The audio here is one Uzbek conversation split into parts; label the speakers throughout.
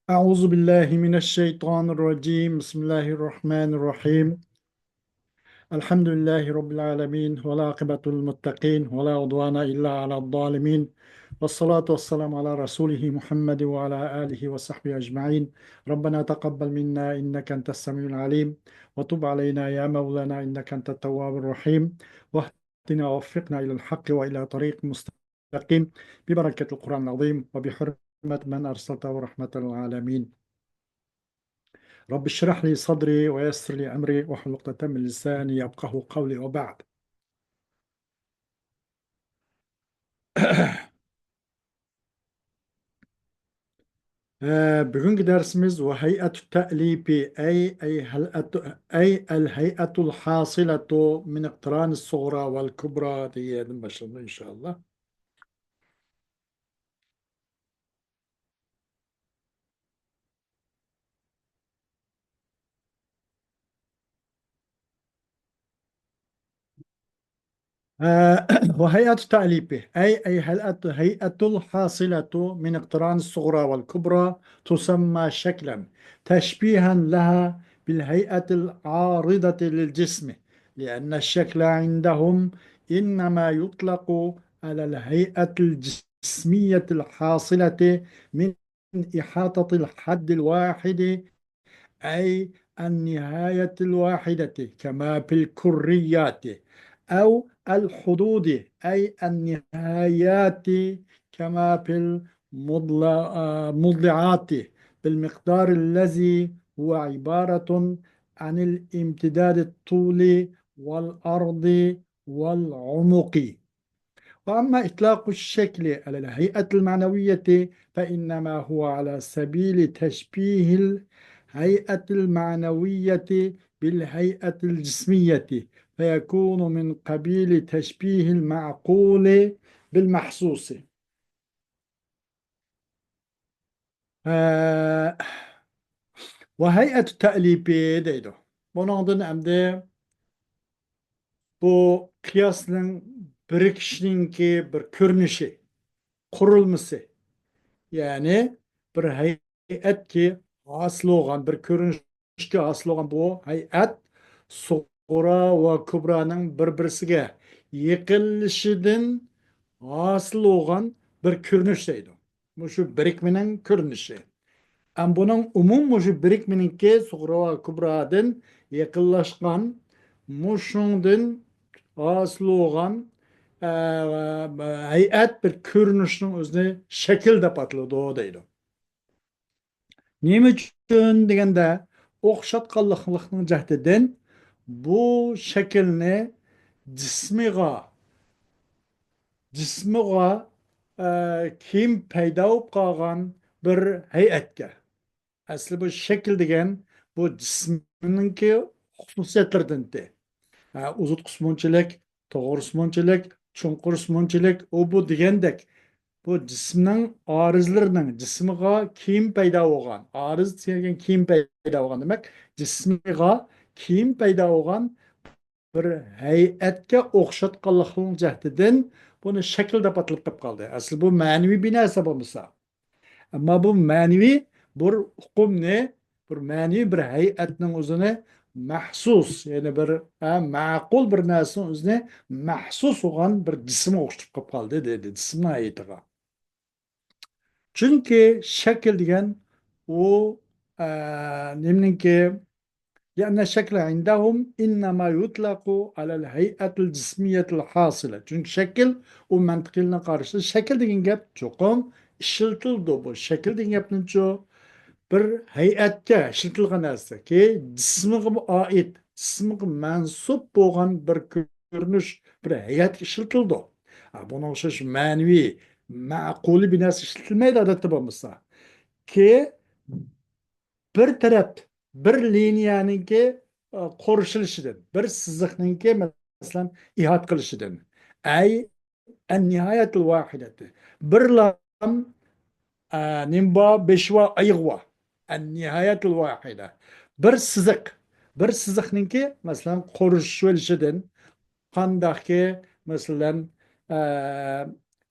Speaker 1: أعوذ بالله من الشيطان الرجيم بسم الله الرحمن الرحيم الحمد لله رب العالمين والعاقبة للمتقين ولا عدوان إلا على الظالمين والصلاة والسلام على رسوله محمد وعلى آله وصحبه أجمعين. ربنا تقبل منا إنك أنت السميع العليم وتب علينا يا مولانا إنك أنت التواب الرحيم واهدنا ووفقنا إلى الحق وإلى طريق مستقيم ببركة القرآن العظيم وبحرمة من أرسلته رحمة للعالمين. رب اشرح لي صدري ويسر لي أمري واحلل عقدة من لساني يفقهوا قولي وبعد. Bugünkü dersimiz ve hay'atü te'libi ey el hay'atul hasiletu min iqtiranis suğra vel kubra diyelim başında inşallah. وهيئة التأليف أي هيئة الحاصلة من اقتران الصغرى والكبرى تسمى شكلا تشبيها لها بالهيئة العارضة للجسم، لأن الشكل عندهم إنما يطلق على الهيئة الجسمية الحاصلة من إحاطة الحد الواحد، أي النهاية الواحدة كما في الكريات، أو الحدود أي النهايات كما في المضلعات، بالمقدار الذي هو عبارة عن الامتداد الطولي والأرض والعمق. وأما إطلاق الشكل على الهيئة المعنوية فإنما هو على سبيل تشبيه الهيئة المعنوية بالهيئة الجسمية، فيكون من قبيل تشبيه المعقول بالمحسوس. آه وهيئة التأليف deydi. Bunun emde bu kıyasının birikişinki bir körünüşü, kurulması. Yani bir hayat ki asıl olan bir görünüşte asıl olan bu hayat Sug'ra ve Kubra'nın bir-birisiga yıkılışıdan asıl olan bir görünüşteydi. Bu şu birikmenin görünüşü. Ama bunun umum şu birikmeninki Sug'ra ve Kubra'dan yakınlaşkan muşundan asıl olan hayat bir görünüşünün özüne şekil de patladı o deydi. Neme üçün degende o'xshatqanlikning jahdidan bu shaklni jismiga jismiga kim paydo bo'lib qolgan bir hay'atga. Asli bu shakl degan bu jismninki xususiyatlaridan. Uzun qismunchilik, to'g'ri qismunchilik, chunqur qismunchilik, u bu degandek bu jismning orizlarining jismiga kiyim paydo bo'lgan. Oriz degan kiyim paydo bo'lgan demak, jismiga kiyim paydo bo'lgan bir hay'atga o'xshatganlikning jahdidan buni shakl deb atalib qolib qoldi. Asli bu ma'naviy binosi bo'lmasa. Ammo bu ma'naviy bir hukmni, bir ma'naviy bir hay'atning o'zini maxsus, ya'ni bir ma'qul bir narsani o'zini maxsus bo'lgan bir jismga o'xshatib qolib qoldi dedi, jismni hay'atiga. Chunki shakl degan u nimaninki لأن الشكل عندهم إنما يطلق على الهيئة الجسمية الحاصلة. Çünkü şekil o mantıkıyla karşı şekil degen gap çoğum işletildi bu. Şekil degen gapning çoğu bir hay'atga işletilgan narsa ki jismiga ait, jismiga mansub bo'lgan bir ko'rinish, bir hay'at işletildi. Buna o'xshash ma'naviy, ma'quli bir narsa işletilmaydi odatda bo'lmasa. Ki bir taraf bir liniyaniki qo'rishilishidan, bir siziqninki masalan ihot qilishidan. Ay an nihoyatul vahidati. Bir lam nimba beshva ayg'va. An nihoyatul vahida. Bir siziq. Bir siziqninki masalan qo'rishilishidan qandaqki masalan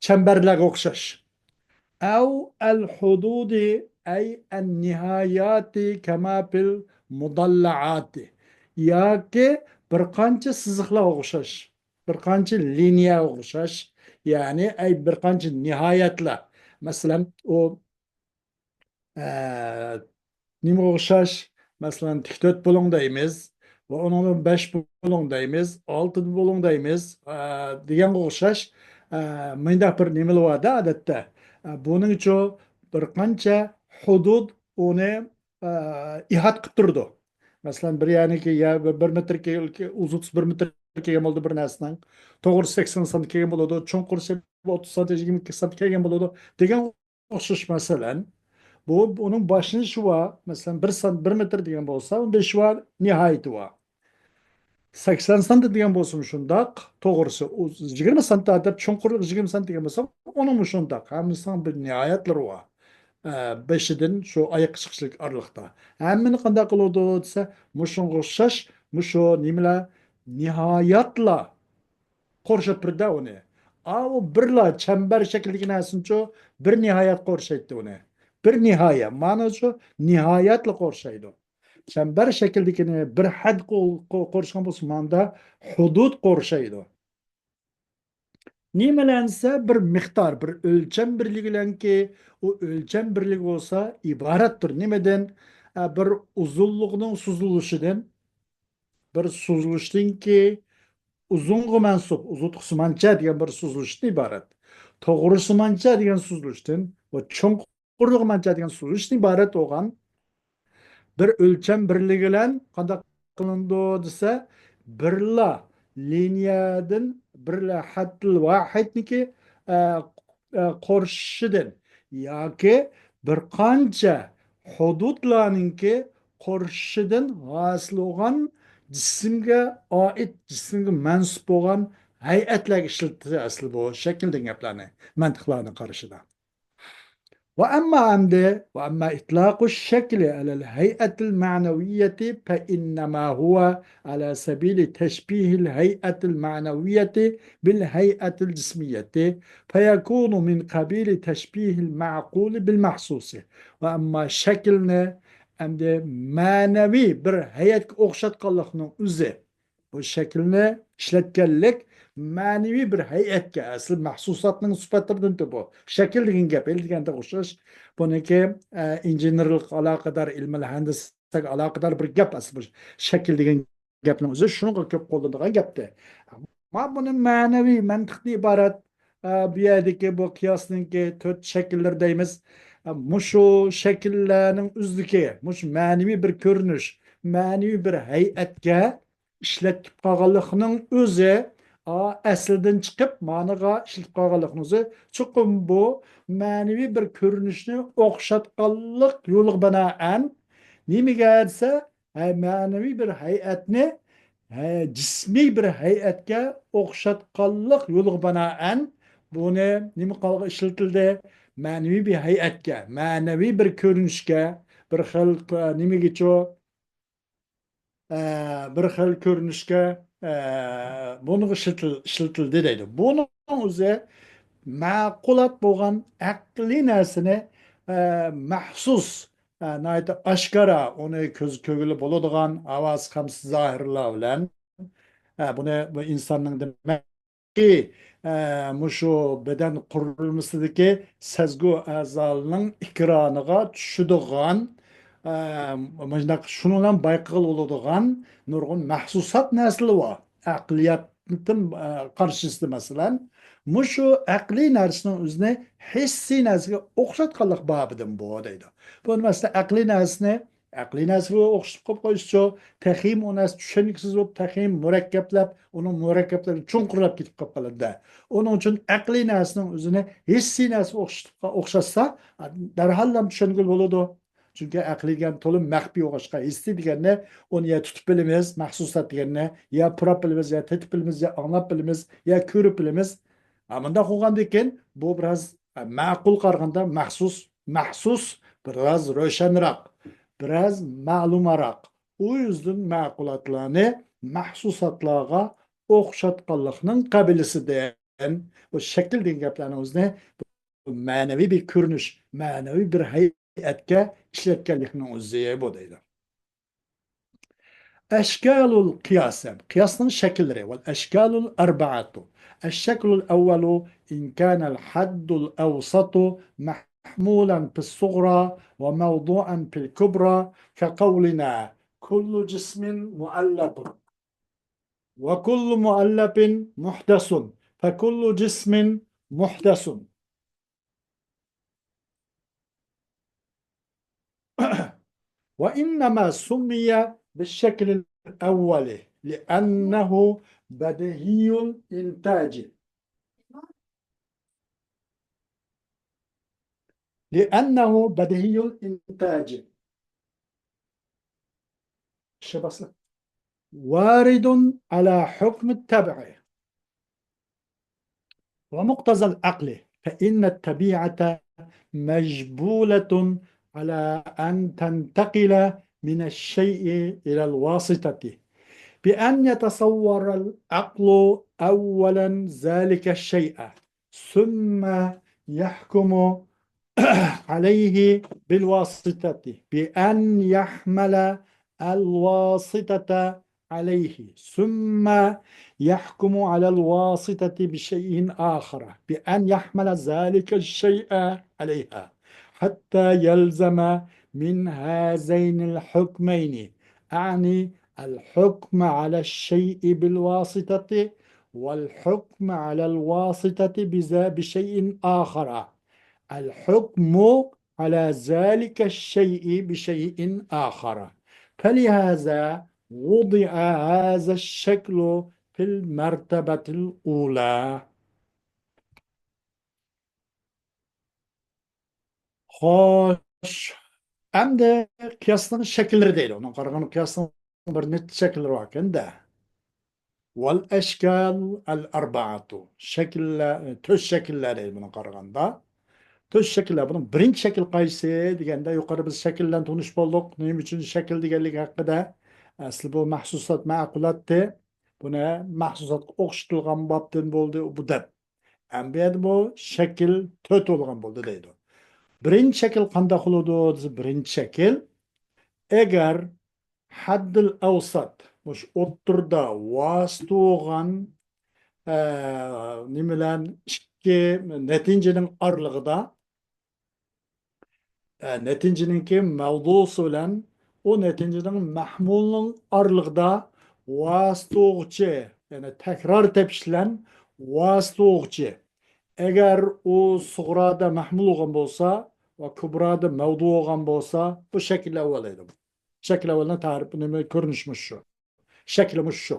Speaker 1: chambarlarga o'xshash. أو الحدود ay en nihayati kema fil mudallaati. Yoki bir qancha siziqlar o'xshash, bir qancha liniya o'xshash, ya'ni ay bir qancha nihoyatlar. Masalan, o nima o'xshash? Masalan, tik 4 bo'long deymiz va uni 5 bo'long deymiz, 6 bo'long deymiz deganga o'xshash mendaq bir nimalar borda odatda. Buning uchun bir qancha hudud uni ihot qilib turdi. Masalan, bir yaniki ya 1 metr uzunligi 1 metr kelgan bo'ldi bir narsaning, to'g'ri 80 sm kelgan bo'ladi, cho'nqursa 30 sm 22 sm kelgan bo'ladi degan o'xshash masalan. Bunun başlangıcı var. Mesela 1 metre diyen bolsa, onda şu var, nihayeti var. 80 santim diyen bolsun şundak, doğrusu 20 santim adap çonkurluk 20 santim diyen bolsa, onun şundak. Hamisan bir nihayetleri var. Beşidin şu ayak çıkışlık aralıkta. Hemen kanda kılıdı dese, muşun koşaş, muşu nimle nihayetla ko'rsatib uni. U birla chambar shaklidagi narsani bir nihoyat qo'rshaydi uni. Bir nihoya, ma'no shu nihoyatli qo'rshaydi. Chambar shaklidagini bir had qo'rshgan bo'lsa, manda hudud qo'rshaydi. Nimalansa bir miqdor, bir o'lcham birligi bilanki, u o'lcham birligi bo'lsa iboratdir. Nimadan? Bir uzunlikning suzilishidan, bir suzilishdanki uzungu mensup, uzuntuqsi mancha degan bir so'zlashdan iborat. To'g'risi mancha degan so'zlashdan va cho'nqurliq mancha degan so'zlashdan iborat bo'lgan bir o'lcham birligi bilan qanday qilindi desa, birla liniyadan birla haddil vahidniki qo'rshishidan yoki bir qancha hududlarninki qo'rshishidan hosil bo'lgan jismga oid, jismga mansub bo'lgan hay'atlarga ishlatdi asli bu shakldan gaplarni, mantiqlarni qarashida. وأما إطلاق الشكل على الهيئة المعنوية فإنما هو على سبيل تشبيه الهيئة المعنوية بالهيئة الجسمية، فيكون من قبيل تشبيه المعقول بالمحسوس. وأما شكلنا أمد معنوي bir hayatga o'xshatganlikning o'zi, bu shaklni ishlatganlik ma'naviy bir hay'atga, asl mahsusotning sifatlaridan bu shakl degan gap deganda o'xshash. Buniki injenerlik aloqador, ilmli handislik aloqador bir gap asl bu shakl degan gapning o'zi shunga ko'p qo'llanilgan gapda. Ammo buni ma'naviy mantiqdan iborat bu yerdagi bu qiyosninki 4 shakllar deymiz. Mushu shakllarning o'zligi, mush ma'naviy bir ko'rinish, ma'naviy bir hay'atga ishlatib qolganlikning o'zi asldan chiqib ma'noga ishlatib qolganlikning o'zi chuqur bu ma'naviy bir ko'rinishni o'xshatganlik yo'liga binoan nimaga desa, ma'naviy bir hay'atni jismiy bir hay'atga o'xshatganlik yo'liga binoan buni nima qilga ishlatildi? Ma'naviy bir hay'atga, ma'naviy bir ko'rinishga, bir xil nimagacha bir xil ko'rinishga buni ishlatildi deydi. Buni o'zi ma'qulat bo'lgan aqliy narsani maxsus oshkora uni ko'z ko'ngili bo'ladigan ovoz hamsiz zohirlar bilan buni bu insonning demakki mushu beden qurilmasidagi sezgu a'zolarining ekroniga tushadigan shuni bilan bayqil bo'ladigan nurg'un mahsusot nasli bor. Aqliyatning qarshisida masalan mushu aqliy narsaning o'zini hissiy narsaga o'xshatganlik bobidan bu deydi. Bu masalan aqliy narsaga o'xshatib qo'yib qo'yishcha taxim u narsa tushuniksiz bo'lib taxim murakkablab uni murakkablab chunqurlab ketib qolib qoladi. Uning uchun aqliy narsaning o'zini hissiy narsaga o'xshatsa darhol ham tushungul bo'ladi. Çünkü aqliga to'liq maxfiy o'xshashqa hissiy deganni uni ya tutib bilamiz, mahsusot deganni ya purab bilamiz, ya tetib bilamiz, ya anglab bilamiz, ya ko'rib bilamiz. Amanda qolgandan keyin bu biroz ma'qul qaraganda maxsus biroz ro'shanroq, biroz ma'lumroq. U yüzden ma'qulotlarni mahsusotlarga o'xshatganlikning qabilisidan bu shakl degan gaplarni o'zini ma'naviy bir ko'rinish, ma'naviy bir hay'at hay'atga ishlatganlikning o'zi bu deydi. أشكال القياس قياسنا شكل والأشكال الأربعة. الشكل الأول إن كان الحد الأوسط محمولا في الصغرى وموضوعا في الكبرى، كقولنا كل جسم مؤلف، وكل مؤلف محدث، فكل جسم محدث. وإنما سمي بالشكل الأول لأنه بديهي الإنتاج، لأنه بديهي الإنتاج بس وارد على حكم التبع ومقتضى العقل، فإن الطبيعة مجبولة على أن تنتقل من الشيء إلى الواسطة، بأن يتصور العقل أولا ذلك الشيء ثم يحكم عليه بالواسطة، بأن يحمل الواسطة عليه ثم يحكم على الواسطة بشيء آخر، بأن يحمل ذلك الشيء عليها، حتى يلزم من هذين الحكمين، أعني الحكم على الشيء بالواسطة والحكم على الواسطة بشيء آخر، الحكم على ذلك الشيء بشيء آخر. فلهذا وضع هذا الشكل في المرتبة الأولى. خوش أمده kıyasların şekilleri değil. Onun kararını kıyasların bir net şekilleri var kendi. والأشكال الأربعة töz şekilleri bunun kararında. Töz şekiller bunun birinci şekil qaysi degende yuqori biz şekillen tunish boldik. Nima uchun şekil deganlik haqida? Asli bu mahsusot ma'qulatdi. Buni mahsusotga o'xshatilgan bobdan bo'ldi bu deb. Endi bu şekil to'rt bo'lgan bo'ldi deydi. Birinchi şekil qanday bo'ladi? Birinchi şekil agar haddil avsat mush o'ttirda vosita bo'lgan nimalar ikki natijaning oralig'ida neticeninki mavzusi bilan o neticenin mahmulning oralig'ida vasituvchi, ya'ni takror tepishlan vasituvchi. Agar u sug'roda mahmul bo'lgan bo'lsa va kubroda mavdu bo'lgan bo'lsa, bu shakl avval edi. Shakl avvaldan ta'rif nima ko'rinishimiz shu. Shaklimiz shu.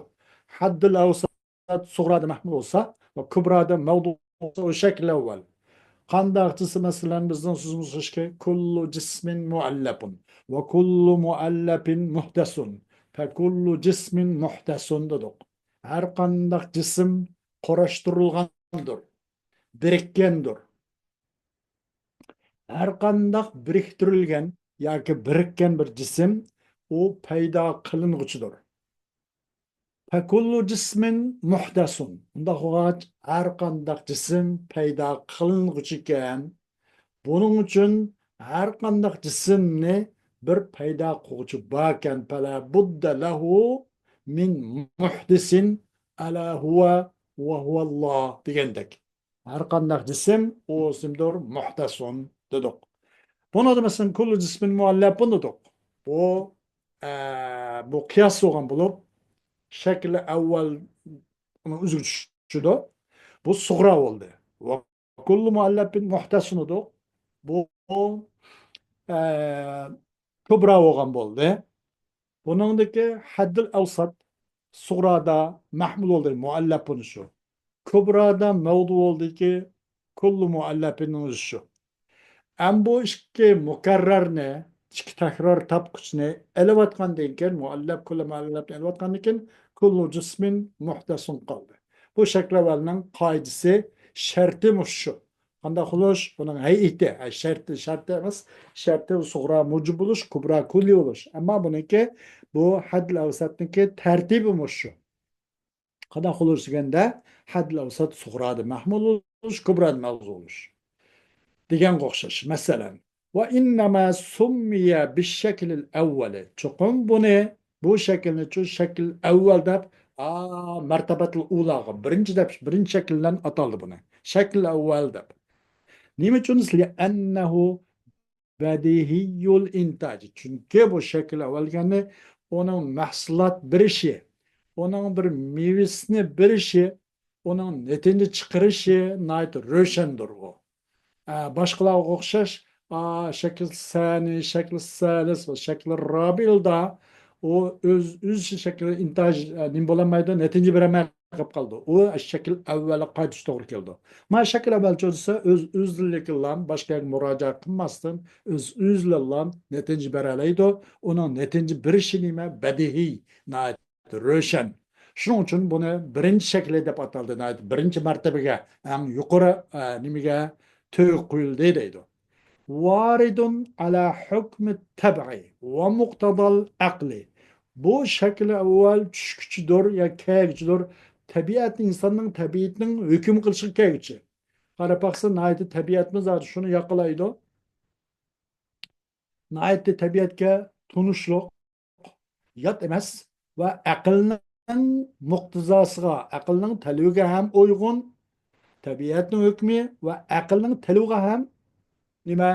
Speaker 1: Haddul avsat sug'roda mahmul bo'lsa va kubroda mavdu bo'lsa, o shakl avval. Qandaqçısı mesela bizden sözümüz ki kullu cismin muallapun ve kullu muallapin muhdesun fe kullu cismin muhdesun dedik. Her qandaq cisim quraştırılgandır, birikkendir. Her qandaq biriktirilgen yoki birikken bir cisim o paydo qilinguchidir. Fe kullu cismin muhdesun. Bunda hoğaç her qandaq cisim paydo qilinguchi ekan. Bunun için her qandaq cisimni bir paydo qiluvchi bor ekan, fala budda lahu min muhdisin ala huwa va huwa Allah degandek. Her qandaq cisim o isimdir muhdasun dedik. Bunu da mesela kullu cismin muallabun dedik. Bu bu kıyas olgan bulup şekli evvel üzü düşüdü. Bu suğra oldu. Ve kullu muallabin muhdasun dedik. Bu kubra bo'lgan bo'ldi. Buningdagi haddil avsat sugrada mahmul bo'ldi muallaf buni shu. Kubrada mavdu bo'ldiki kullu muallafin shu. Am bu ikki mukarrarni, ikki takror topqichni elevatgandan keyin muallaf kullu muallafni elevatgandan keyin kullu jismin muhdasun qoldi. Bu shaklavalning qoidasi sharti shu. Qanday xulush buning hay'ati, sharti emas, sharti sug'ra mujib bo'lish, kubra kulli bo'lish. Ammo buniki bu hadl avsatniki tartibi shu. Qanday xulush deganda hadl avsat sug'rada mahmul bo'lish, kubrada mavzu bo'lish. Degan o'xshash. Masalan, Ve innema summiye bir şekil evveli. Çukum bunu bu şekilde şu şekil evvel dep mertebetel ulağı birinci dep birinci şekilden ataldı bunu. Şekil evvel dep. Nime için? Ennehu bedihiyyul intaj. Çünkü bu şekil evvel yani onun mahsulat bir işi, onun bir meyvesini bir işi, onun netince çıkarışı nait röşendir o. Başkalarına okşaş şekil sani, şekil salis ve şekil rabil da o öz şekil intaj nim bolamaydı netince bir kap kaldı. O şekil evvela qaytış doğru geldi. Ma şekil evvel çözse özlülük lan başka müracaat kılmazsın. Özlü lan netince bereleydi. Onun netince bir şinime bedihi nait röşen. Şunun için bunu birinci şekilde dep ataldı. Birinci mertebege yani yukarı nimige تقول ديدو وارد على حكم التبع ومقتضى العقل. Bu şekil evvel çüşküçüdür ya kegçidir. Tabiat insanın tabiatının hüküm kılışı kegçi. Karapaksa naiti tabiatımız var. Şunu yakalaydı. Naiti tabiatke tunuşluk yat emez ve akılının muktezasıga, akılının talüge hem uygun tabiatının hükmü ve akılının talüge hem لما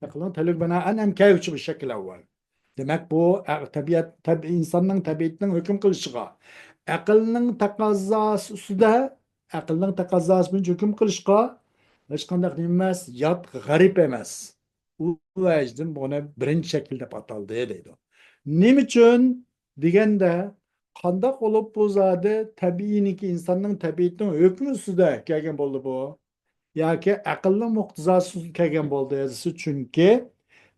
Speaker 1: يقولون تلك بناء en kayıcı bir şekil evvel. Demek bu tabi insanın tabiatının hüküm kılışıga. Akılının takazzası üstüde akılının takazzası için hüküm kılışıga hiç kandak demez, yat garip emez. Bu vecdin bunu birinci şekilde pataldı deydi. Nim için degende kandak olup bu zade tabiiniki insanın tabiatının hükmü üstüde kelgen boldu bu. Yoki aqlning muqtazosiz kelgan bo'ldi yazısı chunki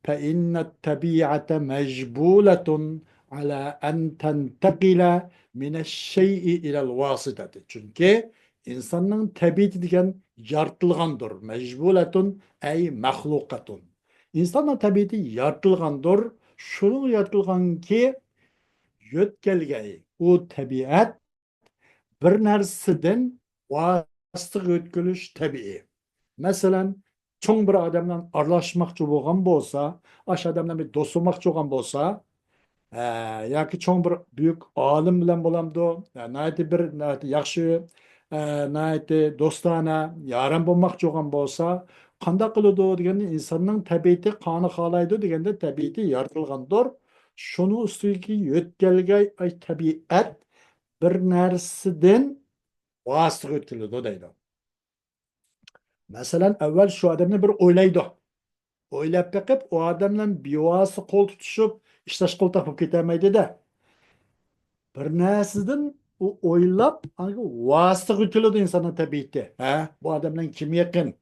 Speaker 1: fa inna tabiata majbulatun ala an tantaqila min ash-shay'i ila al-wasitati. Chunki insonning tabiati degan yaratilgandir. Majbulatun ay maxluqatun. İnsanın tabiati yaratilgandir. Şunun yaratilganki yötkelgay. O tabiat bir narsadan vasıta ötkülüş tabii. Mesela çoğun bir adamla arlaşmakçı boğan bolsa, aş adamla bir dostulmakçı olan bolsa, ya ki çoğun bir büyük alim bilen bolamdı, nayeti bir nayeti yakşı, nayeti dostana, yaran bulmakçı olan bolsa, kanda kılıdı degende insanın tabiati kanı kalaydı degende tabiati yaratılgandır. Şunu üstüki yötkelge ay tabiat bir nersidin vasıta ötkülüdü deydi. Mesela evvel şu adamla bir oylaydı. Oylab bakıp o adamla bivası kol tutuşup iştaş kol takıp ketemeydi de. Bir narsadan o oylab vasıta ötkülüdü insanın tabiati. Bu adamla kim yakın?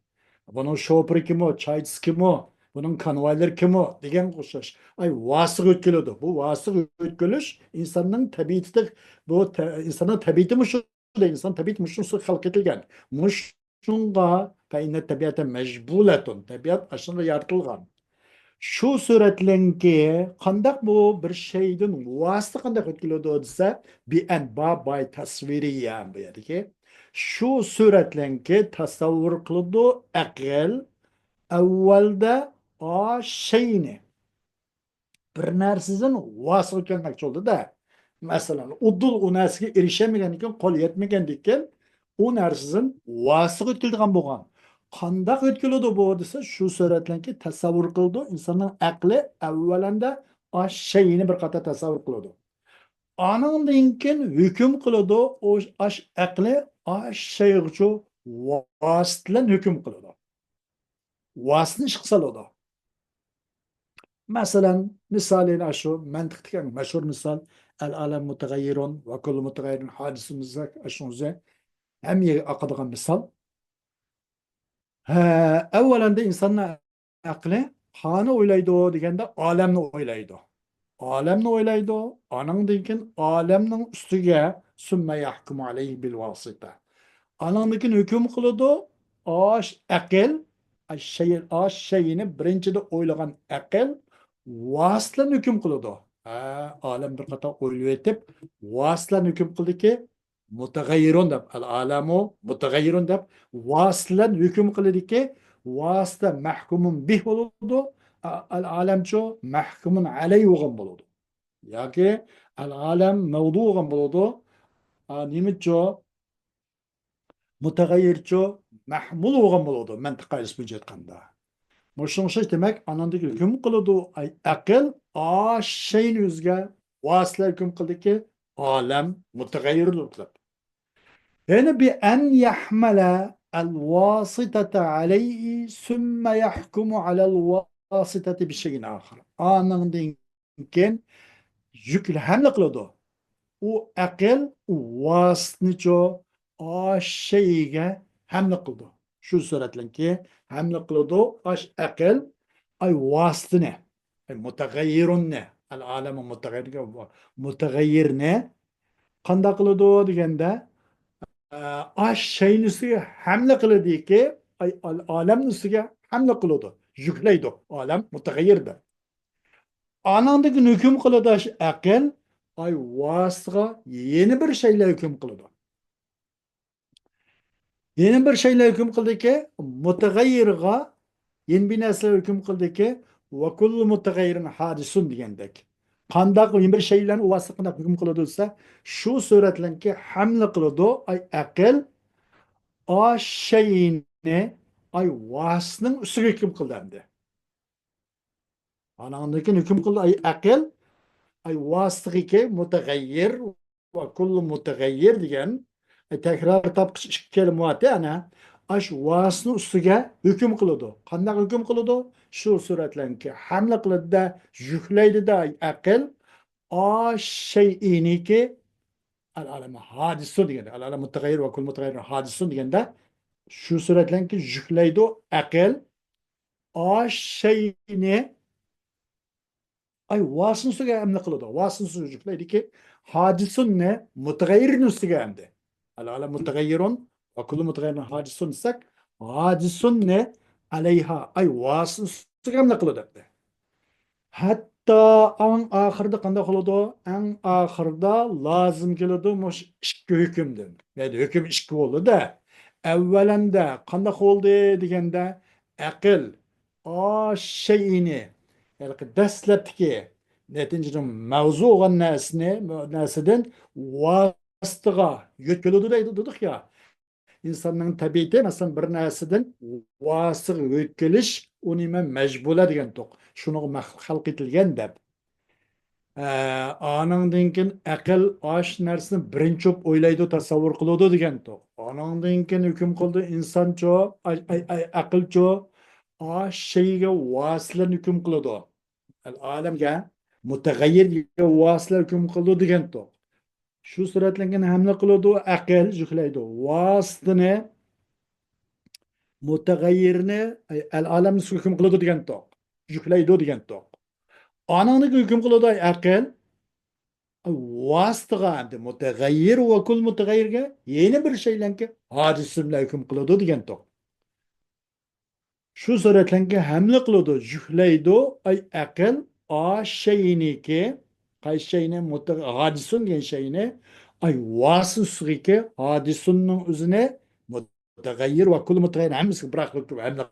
Speaker 1: Bunun şoförü kim o? Çaycısı kim o? Bunun kanvayları kim o? Degen koşuş. Ay vasıta ötkülüdü. Bu vasıta ötkülüş insanın tabiati bu insanın tabiati mi şu da insan tabiati mi şu halk etilgen. Muş şunga kaynet tabiata mecbuletun. Tabiat aşırı yaratılgan. Şu suretlenki kandak bu bir şeyden vasıta kandak ötkülüdü dese bir en bay tasviri yani bu yerdeki. Şu suretlenki tasavvur kılıdı akıl evvelde a şeyini bir narsizin vasıl kelmekçi oldu da mesela udul o narsiga erişemegan ekan qo'l yetmagan ekan u narsizin vasıl o'tkazilgan bo'lgan qandaq o'tkaziladi bu desa shu suratlanki tasavvur qildi insonning aqli avvalanda a şeyini bir qator tasavvur qiladi anandan keyin hukm qiladi o aqli a şeyg'u vasitlan hukm qiladi vasitni ish qiladi. Mesela misalin şu mantıktaki meşhur misal el alem mutagayyirun ve kullu mutagayyirin hadisimize aşınıza hem yeri akadığın misal. Evvelen de insanın aklı hanı oylaydı o degende alemni oylaydı. Alemni oylaydı. Anın dekin alemnin üstüge sümme yahkumu aleyhi bil vasıta. Anandakin hüküm kılıdı. Ağaç akıl, ağaç şeyini birinci de oylagan akıl vasılan hüküm kılıdı. Alem bir kata oyluyor etip vasılan hüküm kıldı ki mutagayyirun dep. Alemu mutagayyirun dep. Vasılan hüküm kıldı ki vasıla mahkumun bih oldu. العالم شو محكوم عليه وغنبلوده ياكي العالم موضوع غنبلوده نيمت شو متغير شو محمول وغنبلوده منطقة اسمه جد قندا مش demek anandık hüküm kılıdı ay akıl şeyin yüzge vasıla hüküm kıldı ki alem mutagayyirlik. Yani بأن يحمل الواسطة عليه ثم يحكم على الواسطة بشيء آخر. Anandınken yükle hamle kılıdı. O akıl vasıtnıço o şeyge hamle kıldı. Şu suretle ki hamle kıldı akıl ay vasıtne ay mutagayyirun ne al alem mutagayyir ne kanda kıldı degende şeyin üstüge hamle kıldı ki ay al alem üstüge hamle kıldı. Yükleydi. Alem mutagayyirdi. Anandaki hüküm kılıdı akıl ay vasıga yeni bir şeyle hüküm kılıdı. Yeni bir şeyle hüküm kıldı ki mutagayyirga yeni bir nesle hüküm kıldı ki ve kullu mutagayyirin hadisun diyendek. Kandak yeni bir şeyle o vasıkına hüküm kılıdıysa şu suretle ki hamle kılıdı ay akıl o şeyini ay vasının üstüne hüküm kıldı hem de. Anandaki hüküm kıldı ay akıl ay vasıtı mutagayyir ve kullu mutagayyir diyen tekrar tapkış iki kelimati ana aş vasını üstüge hüküm kılıdı. Kandak hüküm kılıdı? Şu suretlen ki hamle kılıdı da yükleydi da akıl a şeyini ki al aleme hadisu diyen al aleme mutagayyir ve kullu mutagayyir hadisu diyen de şu suretlen ki yükleydi akıl a şeyini ay vasın üstüge emne kılıdı. Vasın üstüge ki hadisun ne? Mutagayyirin üstüge emdi. Alâle mutagayyirun ve kullu mutagayyirin hadisun isek hadisun ne? Aleyha ay vasın üstüge emne kılıdı. Hatta en ahırda kanda kılıdı? En ahırda lazım kılıdı muş işki hükümdün. Yani hüküm işki oldu da evvelende kanda oldu degende akıl o şeyini yani dastlabki neticede mavzu olan nesneden vasıtıga yetkilidi dedik ya insanın tabiati mesela bir nesneden vasıtıga yetkiliş unime mecbule degan toq. Şunu halk etilgen deb. Anandan keyin aql osh narsani birinchi o'ylaydi, tasavvur qiladi degan to'q. Anandan keyin hukm qildi insoncho, aqlcho osh shayga vaslan hukm qiladi. Olamga mutag'ayyirga vasla hukm qildi degan to'q. Shu suratlangan hamla qiladi aql juhlaydi. Vasitani mutag'ayyirni al-olam hukm qiladi degan to'q. Yuklaydi degan to'q. Ananiki hukm qiladi aql vasıtıga endi mutagayyir ve kul mutagayyirge yeni bir şeylenki hadisimle hüküm kılıdı diyen toq. Şu suretlenki hamle kılıdı, jühleydi ay akıl a şeyini ki kay şeyini hadisun diyen şeyini ay vasısı ki hadisunun üzerine mutagayyir ve kul mutagayyir hemisi bırakıp hamle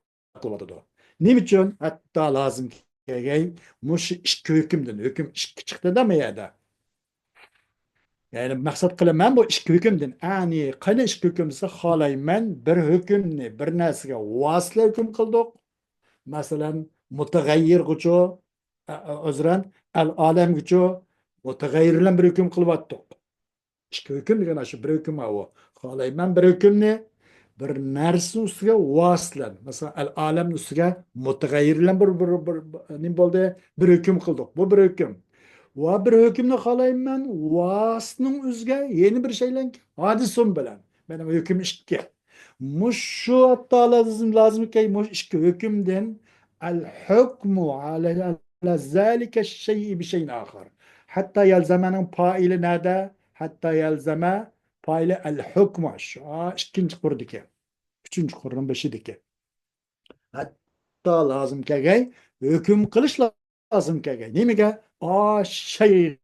Speaker 1: kılıdı. Ne biçim hatta lazım ki muş işki hükümdün hüküm işki çıktı da mı ya da yani maksat kılaman bu işki hükümdün. Yani kayna işki hükümse halayman bir hükümni bir narsaga vasıla hüküm kıldık. Mesela mutagayyir gücü özren al alem gücü mutagayyirlen bir hüküm kılvattık. İşki hüküm degan şu bir hüküm o. Halayman bir hükümni bir narsa üstüge vasılan. Mesela al alem üstüge mutagayyirlen ne boldu? Bir hüküm kıldık. Bu bir hüküm. Ve bir hükümle kalayım ben vasının üzge yeni bir şeyle hadisun bilen. Benim hüküm işki. Muş şu hatta lazım ki muş işki hükümden el hükmü ala zâlike şey'i bir şeyin ahar. Hatta yelzemenin faili nerede? Hatta yelzeme faili el hükmü. Şu ikinci kurdaki. Üçüncü kurun beşideki. Hatta lazım ki hüküm kılış lazım ki. Ne mi ki? Şeyi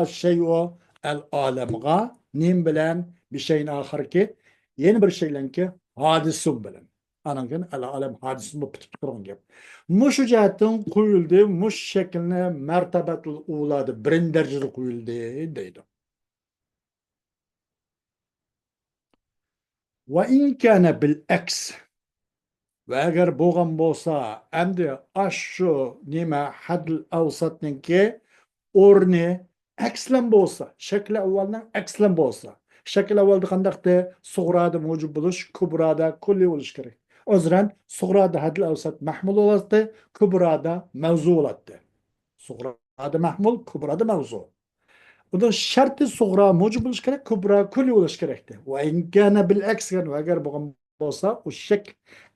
Speaker 1: şey o el alemga nim bilen bir şeyin ahir ki yeni bir şeyle ki hadisun bilen. Anangen ala alem hadisini bu bitip turgan gap. Muşu jihatdan kuyuldu, muş şekline mertebetle uğuladı, birinci dereceli kuyuldu deydi. Ve in kana bil aks ve eğer boğan bolsa endi aşşu nima hadl avsatninki orni akslan bolsa, şekli evvelden akslan bolsa. Şekil evvelde kandakta suğrada mevcut buluş, kubrada kulli buluş gerek. O zaman suğrada hadl avsat mahmul oladı, kubrada mevzu oladı. Suğrada mahmul, kubrada mevzu. Bunun şartı suğra mevcut buluş gerek, kubra kulli buluş gerekti. Ve in kana bil aks ve eğer bu bolsa o şekil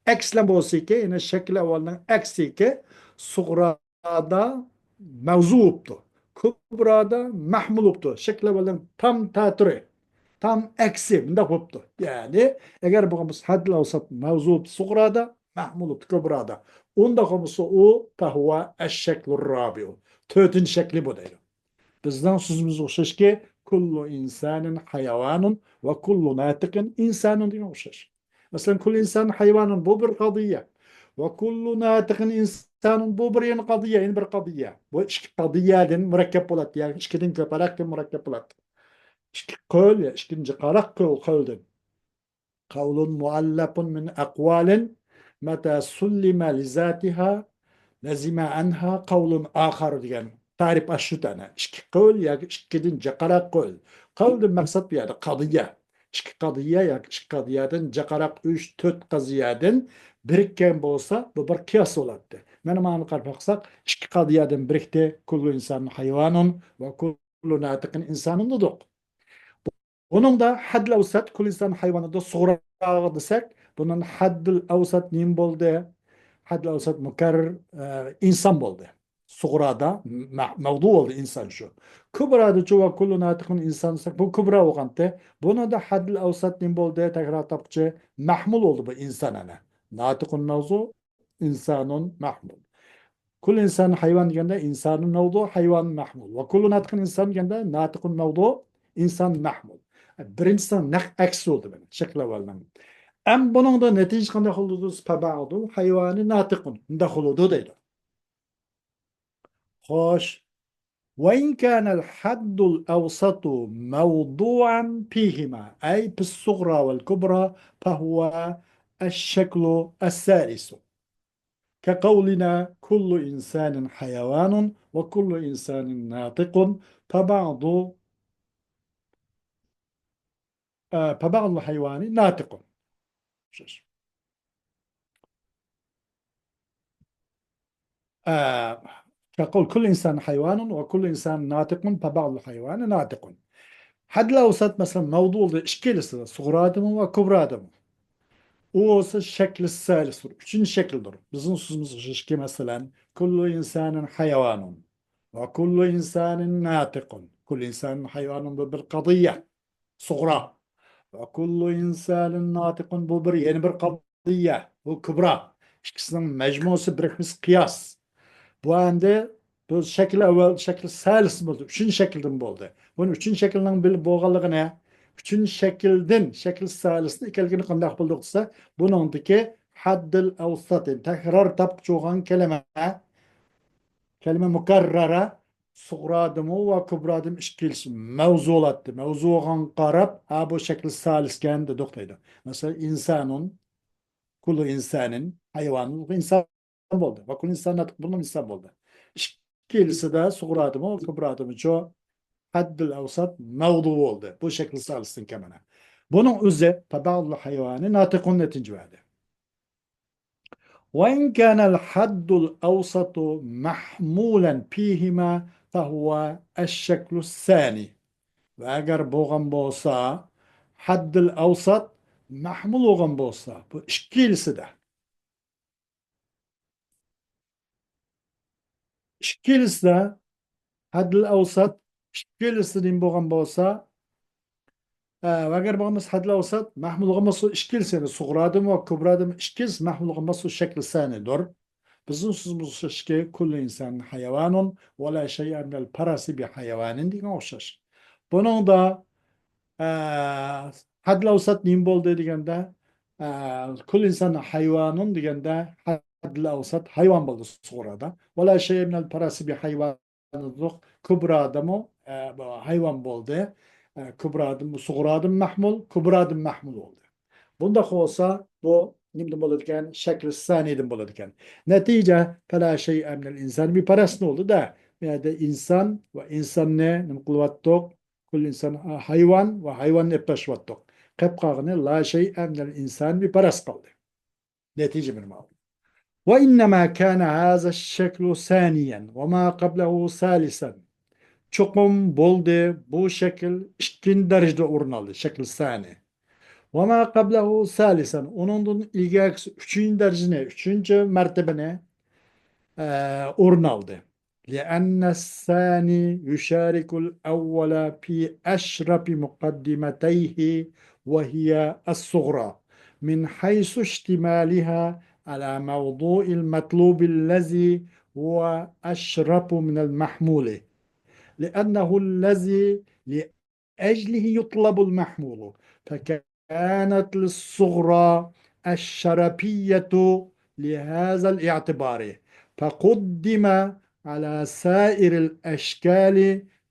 Speaker 1: ekslen bolsa ki yine şekil evvelden aksi ki suğrada mevzu oluptu. Kubrada mahmul oluptu. Şekil evvelden tam tatürü. Tam eksi bunda koptu. Yani eğer bu konusu hadl avsat mevzu suğrada mahmul kubrada. Onda konusu o tahva eşşeklur rabiu. Tötün şekli bu değil. Bizden sözümüz okşaş ki kullu insanın hayvanun ve kullu natikin insanun diye okşaş. Mesela kullu insan hayvanun bu bir kadiyye ve kullu natikin insanun bu bir yeni kadiyye, yeni bir kadiyye. Bu iki kadiyyeden mürekkep olat. Yani ikiden köpelekten mürekkep olat. İki kol ya, ikinci karak kol koldun. Kavlun muallapun min akvalin meta sullima lizatiha Nezime anha kavlun ahar diyen tarif aşı tane. İşki kavl ya işkidin cakarak kavl. Kavlun maksat bir yerde kadıya. İşki kadıya ya işki kadıyadan cakarak üç töt kaziyadan birikken bolsa bu bir kıyas oladı. Benim anı karpaksak işki kadıyadan birikte kullu insan hayvanun ve kullu natikin insanın duduk. Onun da haddil avsat kullu insan hayvanı da sonra desek bunun haddil avsat nim boldu? Haddil avsat mukarrer insan boldu. Suğrada mevdu oldu insan şu. Kübrada çuva kullu natıkın insansak bu kübra oğantı. Buna da haddil avsat nim boldu tekrar tapçı mahmul oldu bu insanana. Natıkın mevzu insanun mahmul. Kul insan hayvan degende insanın mevdu hayvan mahmul. Ve kullu natıkın insan degende natıkın mevdu insan mahmul. Birincisi nak aksi oldu benim. Şekle vallam. Em bunun da netice kanda huludu pabağdu hayvanı natıkın da huludu deydi. Hoş. وإن كان الحد الأوسط موضوعا فيهما أي في الصغرى والكبرى فهو الشكل الثالث كقولنا كل إنسان حيوان وكل إنسان ناطق فبعض فبعض الحيوان ناطق آه كقول كل إنسان حيوان وكل إنسان ناطق فبعض الحيوان ناطق حد لو صارت مثلا موضوع إشكال صغرى آدم وكبرى آدم o olsa şekli salistir. Üçüncü şekildir. Bizim sözümüz şişki mesela kullu insanın hayvanun ve kullu insanın natikun. Kullu insanın hayvanun bu bir kadiyye. Suğra. Ve kullu insanın natikun bu bir yeni bir kadiyye. Bu kübra. İkisinin mecmusu birikmiş kıyas. Bu anda bu şekil evvel şekil salis buldu. Üçüncü şekilden buldu. Bunun üçüncü şekilden bir boğalığı ne? Üçüncü şekilden şekil salisini ikelgini kandak bulduksa bunundaki haddil avsatin tekrar tap çoğan kelime mukarrara suğradım ve kübradım işkilsi mevzu olattı. Mevzu olan karab ha bu şekil salisken de doktaydı. Mesela insanın Kulu insanın, hayvanın, insan oldu. Bak, insan artık bunun insan oldu. İkilisi de suğradımı, kıbradımı çoğu haddül avsat mevdu oldu. Bu şekilde salsın kemana. Bunun üzeri tabiallı hayvanı natıkun netinci verdi. وإن كان الحد الأوسط محمولا فيهما فهو الشكل الثاني. Ve boğan bolsa haddül avsat mahmul olan bolsa bu ikilisi de İkilisi haddil avsat ikilisining bo'lgan bo'lsa va agar bo'lmasa haddil avsat mahmul bo'lmasa ikkilisini sug'radim va ko'bradim ikkilisi mahmul bo'lmasa shakli sanidir. Bizning so'zimizga kullu inson hayvonun va la shay'an minal parasi bi hayvonin degan o'xshash. Buningda haddil avsat nim bo'ldi deganda كل إنسان حيوان ديجندا حد الأوسط حيوان بلد الصغرى ده ولا شيء من البراس بحيوان الذق كبرى دمو حيوان بلده كبرى دم صغرى دم محمول كبرى دم محمول oldu. Bunda olsa bu nimde bulurken şekil saniyedim bulurken. Netice fela şey emnel insan bir parası ne oldu da yani de insan ve insan ne kuvvettok kul insan hayvan ve hayvan ne peşvettok. Kepkağını la şey emnel insan bir parası kaldı. Netice benim abi. وإنما كان هذا الشكل ثانيا وما قبله ثالثا. Çokum boldu bu şekil ikinci derecede orun aldı. Şekil sani. وما قبله ثالثا onun ilgili üçüncü derecene, üçüncü mertebene orun aldı. لأن الثاني يشارك الأول في أشرف مقدمتيه وهي الصغرى من حيث اشتمالها على موضوع المطلوب الذي هو أشرف من المحمول لأنه الذي لأجله يطلب المحمول فكانت للصغرى الشرفية لهذا الاعتبار فقدم على سائر الأشكال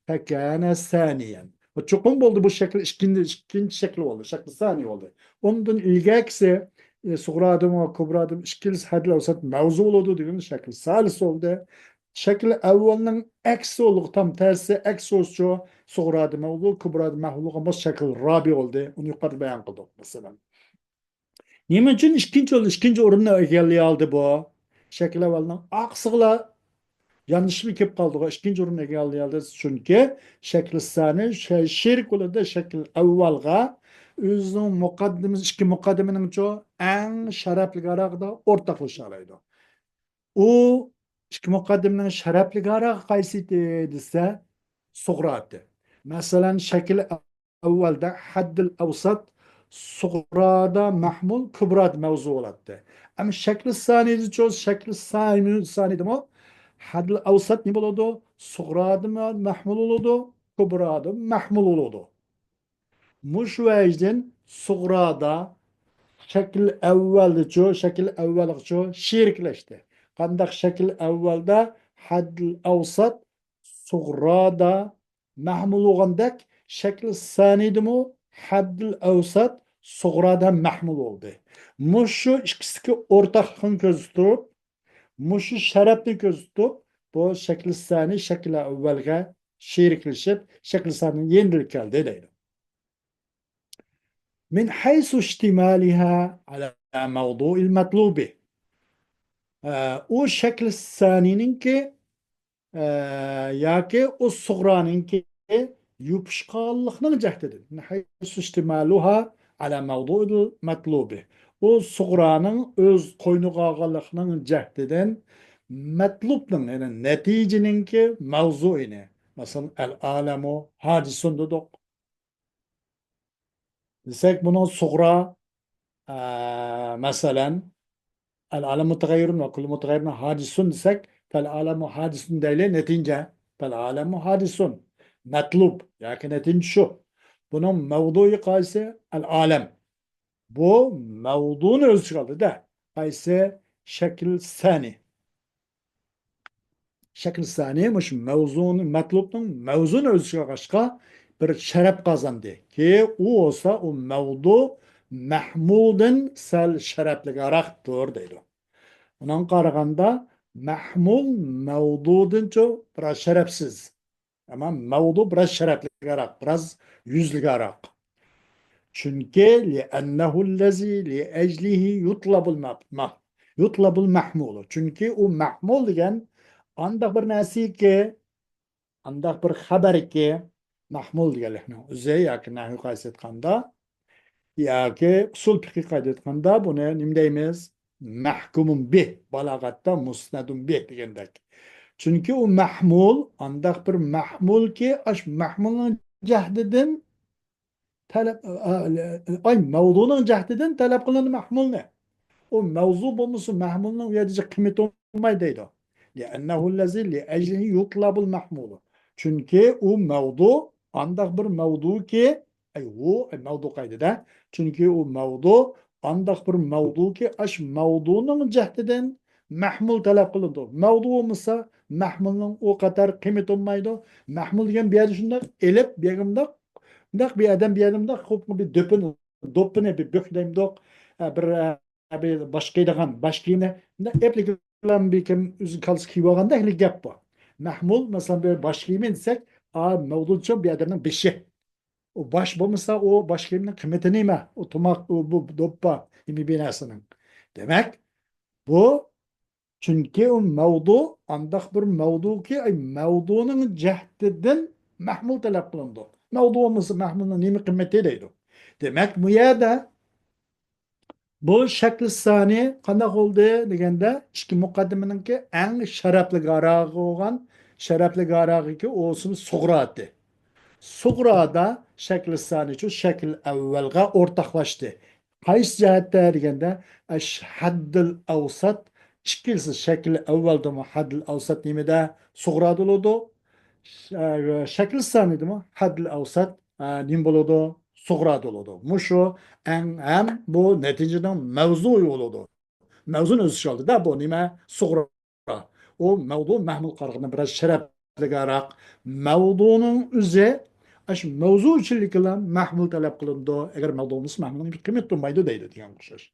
Speaker 1: فكان ثانيا. وتشوفون بولdu bu şekil ikinci şekli oldu. Şekli sani oldu. Ondan ilgakse صغرى adım ve kubra adım işkil hadle olsat mevzu oldu diyor. Şekil salis oldu. Şekil evvelinin eksi oluq tam tersi eksi olsa صغرى adım oldu. Kubra adım mahluq ama şekil rabi oldu. Onu yukarıda beyan kıldık mesela. Niye için ikinci oldu? İkinci orunna egelliği aldı bu. Şekil evvelinin aksıqla yanlışlık kep kaldı. İkinci orunna egelliği aldı. Çünkü şekil sani şirk oldu. Şekil evvelga özünün mukaddimiz, iki mukaddiminin çoğu en şerefli garaqda ortaklaşaraydı. O iki mukaddiminin şerefli garaq qaysıydı dese Sokrat'tı. Mesela şekil evvelde haddil avsat Sokrat'a mahmul kübrat mevzu oladı. Ama şekli saniydi çoğu şekli saniydi mi? Haddil avsat ne oldu? Sokrat'a mahmul oldu, kübrat'a mahmul oldu. Muş vecdin Sokrat'a şekil evveldi çoğu, şekil evvellik çoğu şirkleşti. Kandak şekil evvelde haddil avsat suğrada mahmul olgandak şekil sanidimu haddil avsat suğrada mahmul oldu. Muşu ikisi ortaklığın göz tutup, muşu şerefli göz tutup, bu şekil sani şekil evvelge şirkleşip, şekil sani'nin yenilik geldi değil. من حيث اشتمالها على موضوع المطلوب o şekil sanininki yaki o suğraninki yupuşkanlıqның cəhdidir. من حيث اشتمالها على موضوع المطلوب o suğranın öz qoynuqağalıqның cəhdidən mətlubның yani neticeninki mavzuini. Mesela el-alemu hadisun dedik. Desek bunun suğra مثلا العالم متغير وكل متغير حادث desek فالعالم حادث değil netince فالعالم حادث مطلوب yani netince şu bunun mevduu kayse العالم bu mevduun özü kaldı da kayse şekil sani şekil sani mış mevzun matlubun mevzun özü başka bir şeref kazandı ki o olsa o mevdu mahmudun sel şerefligaroqdir deydi. Onun qaraganda mahmul mevdudunca biraz şerefsiz. Ama mevdu biraz şerefligaroq, biraz yüzligaroq. Çünkü li'ennehu lezi li'eclihi yutlabul mahmulu. Çünkü o mahmul degan andaq bir narsa ki, andaq bir xabar ki mahmul deganlikni o'zi yoki nahviy qaysi aytganda yoki usul fiqh qayda aytganda buni nima deymiz? Mahkumun bih balag'atda musnadun bih degandek. Çünkü o mahmul andaq bir mahmul ki aş mahmulning jahdidan talab ay mavzuning jahdidan talab qilinadi mahmulni. O mavzu bo'lmasa mahmulning u yerda qiymati olmaydi deydi. لأنه الذي لأجله يطلب المحمول. Çünkü o mevdu andaq bir mevdu ki ay o mevdu qaydada. Çünkü o mevdu andaq bir mavdu ki aş mavdunun cehdinden mahmul talep kılındı. Mavdu olmasa mahmulun o kadar kıymet olmaydı. Mahmul diyen bir yerde şundak elip bir yerimde bir adam bir adamda hop bir döpün dopune bir bükleyim dok bir başkaydagan başkayına ne epliklen bir kim üzü kalısı kivaganda hili gap bu. Mahmul mesela bir başkayım etsek mevducu bir adamın beşi. O baş bulmasa o başkayımın kıymetini mi? O tumak bu doppa imi binasının. Demek bu çünkü o mevdu andak bir mevdu ki ay mevdunun cehdiden mahmul talep kılındı. Mevdu olması mahmulun nimi kıymeti deydi. Demek bu yerde bu şekli sani kandak oldu degende iki mukaddimenin ki en şerefli garağı olan şerefli garağı ki olsun Sokrat'ı. Sugra'da Şeklistan için şekil evvelga ortaklaştı. Qaysi cihetdə degəndə haddil avsat ikilisi şekil evvelde mi haddil avsat nimede Sugra'da oldu. Şeklistan idi mi haddil avsat nim boludu Sugra'da oldu. Muşu en bu neticeden mevzu oldu. Mevzun özü oldu da bu nime Sugra. O mevzu Mahmud Qarğı'nın biraz şerefli garak. Mevzunun üzü aş mevzu içinlik olan mahmul talep kılındı. Eğer mevzumuz mahmulun bir kıymet durmaydı deydi diyen kuşlar.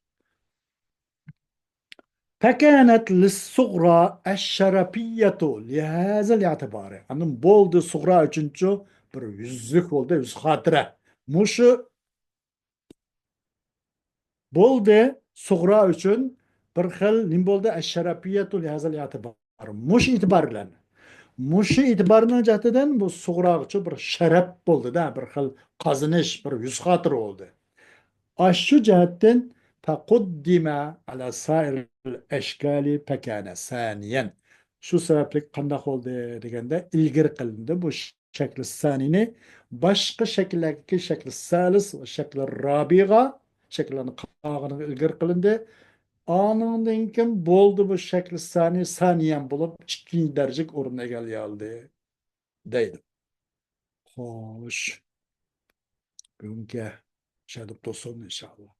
Speaker 1: فكانت للصغرى الشرفية لهذا الاعتبار. Anın boldu صغرى üçüncü bir yüzlük oldu, yüz hatıra. Muşu boldu صغرى üçün bir xil nim boldu eşşerafiyyetu lihazal itibar. Muş itibarlan. Muşu itibarının cəhdidən bu صغرى bir şərəf boldu da, bir xil qazınış, bir yüz hatır oldu. Aşçı cihetten فقدم على سائر الأشكال فكان ثانيا. Şu sebeplik kandak oldu degende ilgiri kılındı. Bu şekli sanini başka şekillerdeki şekli salis ve şekli rabiga şekillerini kağını ilgiri kılındı. Anından kim boldu bu şekli sani saniyen bulup ikinci derecik oruna geldi deydi. Hoş. Bugünkü şehadet olsun inşallah.